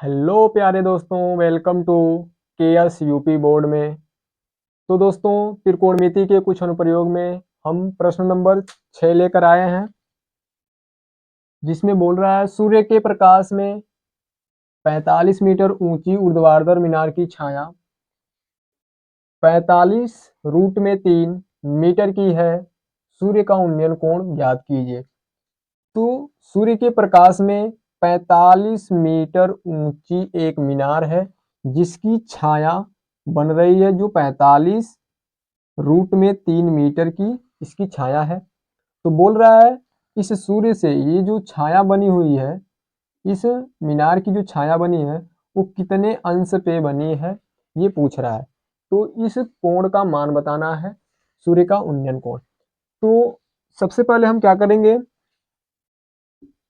Hello प्यारे दोस्तों, welcome to KS UP board में। तो दोस्तों, त्रिकोणमिति के कुछ अनुप्रयोग में हम प्रश्न नंबर 6 लेकर आए हैं, जिसमें बोल रहा है सूर्य के प्रकाश में 45 मीटर ऊंची ऊर्ध्वाधर मीनार की छाया 45 रूट में 3 मीटर की है। सूर्य का उन्नयन कोण ज्ञात कीजिए। तो सूर्य के प्रकाश में 45 मीटर ऊंची एक मीनार है, जिसकी छाया बन रही है, जो 45 रूट में 3 मीटर की इसकी छाया है। तो बोल रहा है इस सूर्य से ये जो छाया बनी हुई है, इस मीनार की जो छाया बनी है वो कितने अंश पे बनी है, ये पूछ रहा है। तो इस कोण का मान बताना है, सूर्य का उन्नयन कोण। तो सबसे पहले हम क्या करेंगे,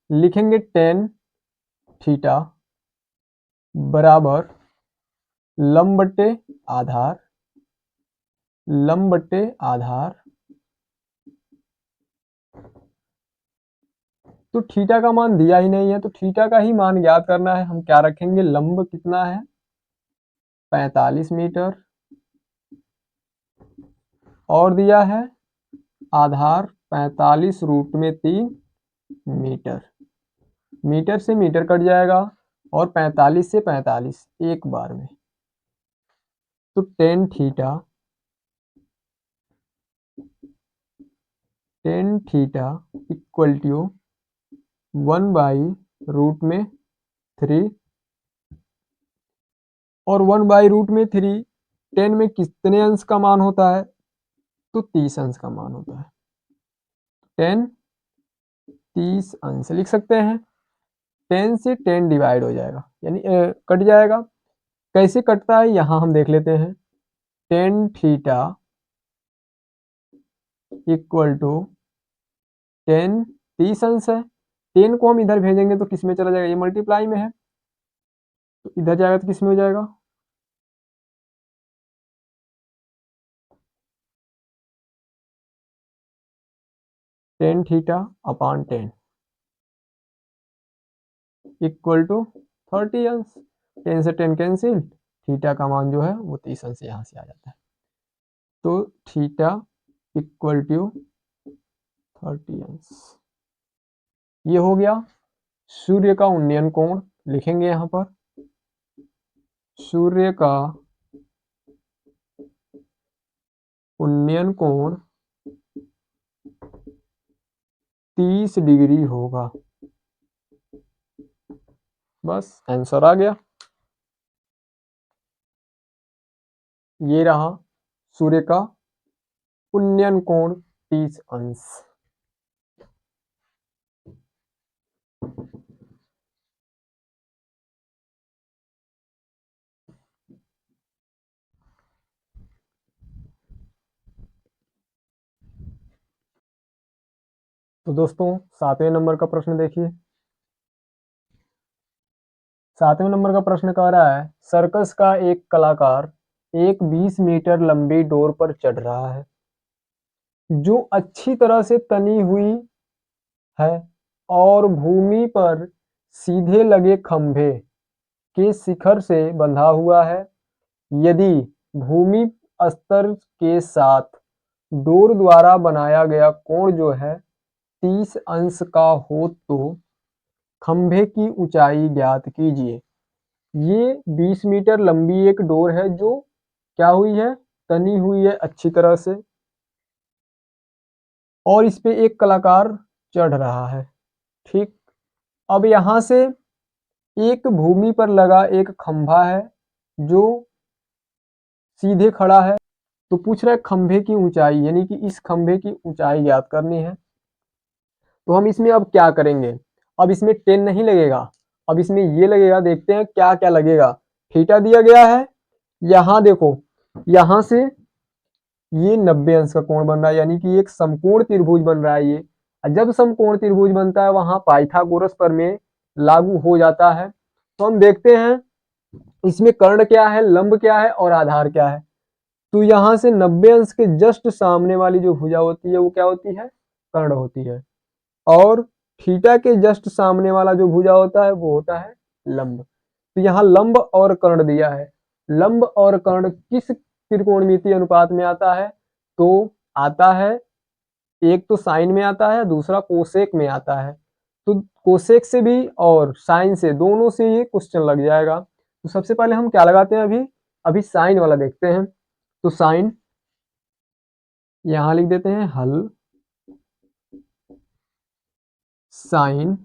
लिखेंगे टेन थीटा बराबर लंब बट्टे आधार, लंब बट्टे आधार। तो थीटा का मान दिया ही नहीं है, तो थीटा का ही मान ज्ञात करना है। हम क्या रखेंगे, लंब कितना है 45 मीटर, और दिया है आधार 45 रूट में 3 मीटर। मीटर से मीटर कट जाएगा और 45 से 45 एक बार में। तो टेन थीटा इक्वल टू 1/√3, और 1/√3 10 में कितने अंश का मान होता है, तो 30 अंश का मान होता है। 10 30 अंश लिख सकते हैं। 10 से 10 डिवाइड हो जाएगा, यानी कट जाएगा। कैसे कटता है यहाँ हम देख लेते हैं। टेन थीटा इक्वल टू 10 30 अंश है, 10 को हम इधर भेजेंगे तो किस में चला जाएगा, ये मल्टीप्लाई में है, तो इधर जाएगा तो किस में हो जाएगा, ten theta upon 10 equal to 30 अंश। 10 से 10 कैंसिल, थीटा का मान जो है वो 30 अंश यहाँ से आ जाता है। तो थीटा इक्वल टू 30 अंश, ये हो गया सूर्य का उन्नयन कोण। लिखेंगे यहाँ पर सूर्य का उन्नयन कोण 30 डिग्री होगा। बस आंसर आ गया। ये रहा सूर्य का उन्नयन कोण 30 अंश। तो दोस्तों, 7वें नंबर का प्रश्न देखिए। 7वें नंबर का प्रश्न कह रहा है सर्कस का एक कलाकार एक 20 मीटर लंबी डोर पर चढ़ रहा है, जो अच्छी तरह से तनी हुई है और भूमि पर सीधे लगे खंभे के शिखर से बंधा हुआ है। यदि भूमि स्तर के साथ डोर द्वारा बनाया गया कोण जो है 30 अंश का हो, तो खंभे की ऊंचाई ज्ञात कीजिए। ये 20 मीटर लंबी एक डोर है, जो क्या हुई है, तनी हुई है अच्छी तरह से, और इस पे एक कलाकार चढ़ रहा है। ठीक, अब यहां से एक भूमि पर लगा एक खंभा है जो सीधे खड़ा है। तो पूछ रहा है खंभे की ऊंचाई, यानी कि इस खंभे की ऊंचाई ज्ञात करनी है। तो हम इसमें अब क्या करेंगे, अब इसमें 10 नहीं लगेगा, अब इसमें ये लगेगा। देखते हैं क्या क्या लगेगा। थीटा दिया गया है, यहां देखो, यहां से ये 90 अंश का कोण बन रहा है, यानी कि एक समकोण त्रिभुज बन रहा है ये। जब समकोण त्रिभुज बनता है वहां पाइथागोरस प्रमेय लागू हो जाता है। तो हम देखते हैं इसमें कर्ण क्या है, लंब क्या है और आधार क्या है। तो यहां से 90 अंश के जस्ट सामने वाली जो भुजा होती है वो क्या होती है, कर्ण होती है, और थीटा के जस्ट सामने वाला जो भुजा होता है वो होता है लंब। तो यहाँ लंब और कर्ण दिया है। लंब और कर्ण किस त्रिकोणमितीय अनुपात में आता है? तो आता है, एक तो साइन में आता है, दूसरा कोसेक में आता है। तो कोसेक से भी और साइन से, दोनों से ये क्वेश्चन लग जाएगा। तो सबसे पहले हम क्या लगाते हैं, अभी साइन वाला देखते हैं। तो साइन यहां लिख देते हैं, हल साइन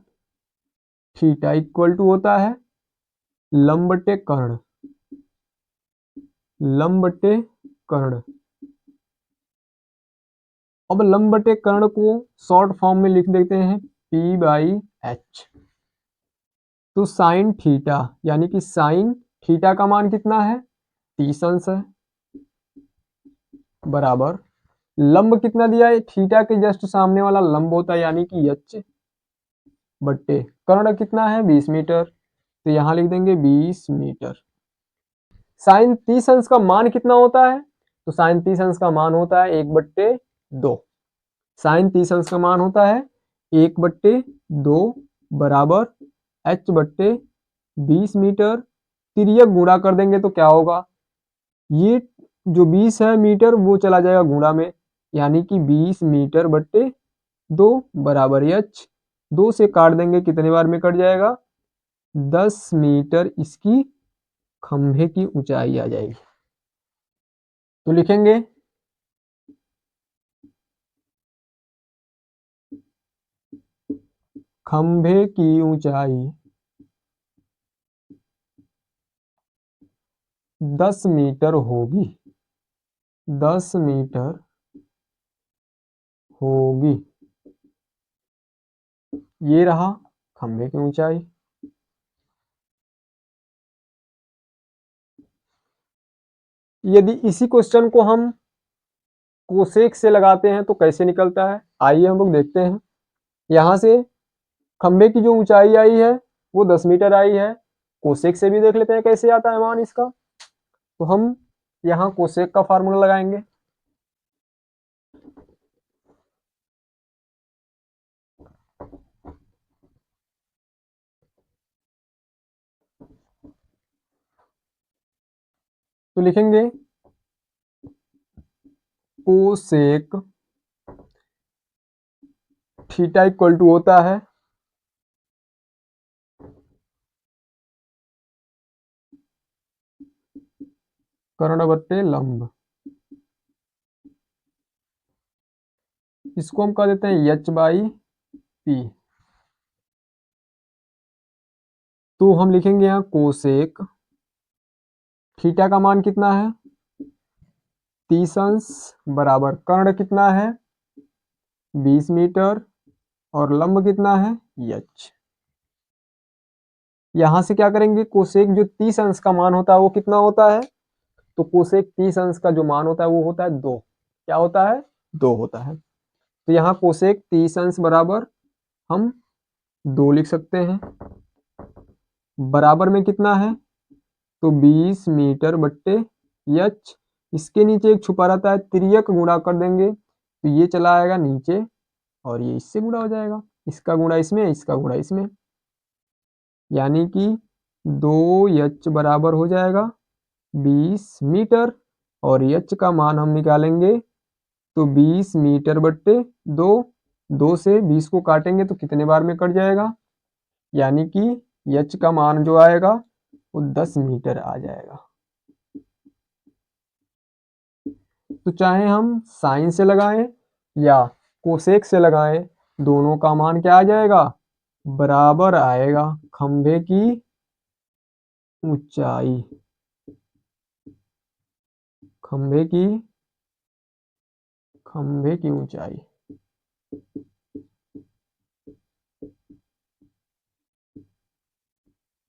थीटा इक्वल टू होता है लंब बटे कर्ण, लंब बटे कर्ण। अब लंब बटे कर्ण को शॉर्ट फॉर्म में लिख देते हैं P/H। तो साइन थीटा, यानी कि साइन थीटा का मान कितना है? 30 अंश है, बराबर लंब कितना दिया है? थीटा के जस्ट सामने वाला लंब होता है, यानी कि H बट्टे कर्ण कितना है? 20 मीटर। तो यहां लिख देंगे 20 मीटर। साइन 30 अंश का मान कितना होता है? तो साइन 30 अंश का मान होता है 1/2। साइन 30 अंश का मान होता है 1/2 बराबर H बट्टे 20 मीटर। तिर्यक गुणा कर देंगे तो क्या होगा? ये जो 20 है मीटर वो चला जाएगा गुणा में, यानी कि 20 मीटर बट्टे 2 बराबर H। 2 से काट देंगे, कितने बार में कट जाएगा? 10 मीटर इसकी खंभे की ऊंचाई आ जाएगी। तो लिखेंगे खंभे की ऊंचाई 10 मीटर होगी, 10 मीटर होगी। ये रहा खंभे की ऊंचाई। यदि इसी क्वेश्चन को हम कोसेक से लगाते हैं तो कैसे निकलता है, आइए हम लोग देखते हैं। यहां से खंभे की जो ऊंचाई आई है वो 10 मीटर आई है। कोसेक से भी देख लेते हैं कैसे आता है मान इसका। तो हम यहाँ कोसेक का फार्मूला लगाएंगे। तो लिखेंगे कोसेक थीटा इक्वल टू होता है कर्ण बट्टे लंब। इसको हम कह देते हैं H/P। तो हम लिखेंगे यहाँ कोसेक थीटा का मान कितना है? 30 अंश बराबर कर्ण कितना है? 20 मीटर और लंब कितना है? H। यहां से क्या करेंगे, कोसेक जो 30 अंश का मान होता है वो कितना होता है? तो कोसेक 30 अंश का जो मान होता है वो होता है 2। क्या होता है? 2 होता है। तो यहाँ कोसेक 30 अंश बराबर हम 2 लिख सकते हैं। बराबर में कितना है? तो 20 मीटर बट्टे H। इसके नीचे एक छुपा रहता है, तिर्यक गुणा कर देंगे तो ये चला आएगा नीचे और ये इससे गुणा हो जाएगा। इसका गुणा इसमें, इसका गुणा इसमें, यानी कि 2H बराबर हो जाएगा 20 मीटर। और H का मान हम निकालेंगे तो 20 मीटर बट्टे 2। 2 से 20 को काटेंगे तो कितने बार में कट जाएगा? यानी कि H का मान जो आएगा वो 10 मीटर आ जाएगा। तो चाहे हम साइन से लगाएं या कोसेक से लगाएं, दोनों का मान क्या आ जाएगा? बराबर आएगा। खंभे की ऊंचाई, खंभे की ऊंचाई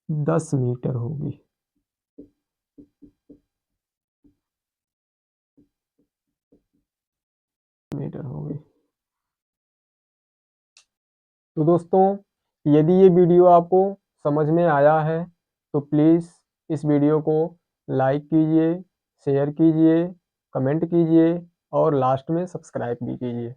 10 मीटर होगी। तो दोस्तों, यदि ये वीडियो आपको समझ में आया है तो प्लीज़ इस वीडियो को लाइक कीजिए, शेयर कीजिए, कमेंट कीजिए और लास्ट में सब्सक्राइब भी कीजिए।